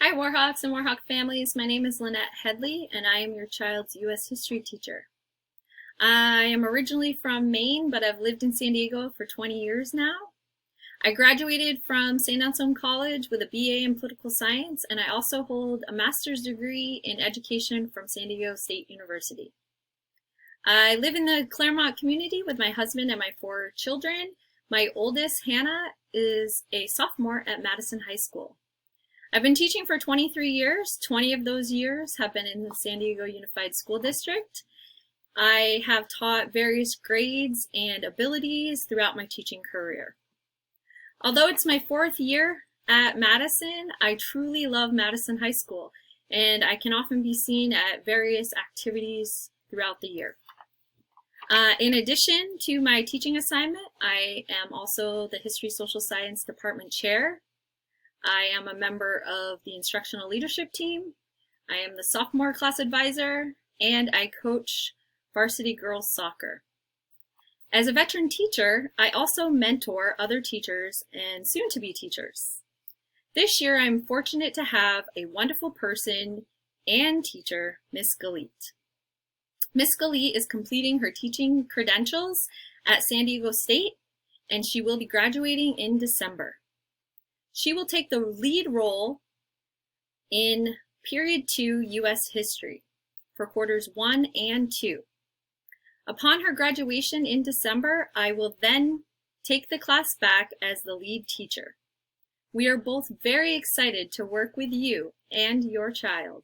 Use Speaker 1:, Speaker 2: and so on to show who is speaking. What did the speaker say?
Speaker 1: Hi, Warhawks and Warhawk families. My name is Lynette Headley, and I am your child's U.S. history teacher. I am originally from Maine, but I've lived in San Diego for 20 years now. I graduated from St. Anselm College with a BA in political science, and I also hold a master's degree in education from San Diego State University. I live in the Claremont community with my husband and my 4 children. My oldest, Hannah, is a sophomore at Madison High School. I've been teaching for 23 years. 20 of those years have been in the San Diego Unified School District. I have taught various grades and abilities throughout my teaching career. Although it's my 4th year at Madison, I truly love Madison High School, and I can often be seen at various activities throughout the year. In addition to my teaching assignment, I am also the History Social Science Department Chair. I am a member of the instructional leadership team. I am the sophomore class advisor, and I coach varsity girls soccer. As a veteran teacher, I also mentor other teachers and soon-to-be teachers. This year, I'm fortunate to have a wonderful person and teacher, Miss Galit. Miss Galit is completing her teaching credentials at San Diego State, and she will be graduating in December. She will take the lead role in Period 2 U.S. History for quarters 1 and 2. Upon her graduation in December, I will then take the class back as the lead teacher. We are both very excited to work with you and your child.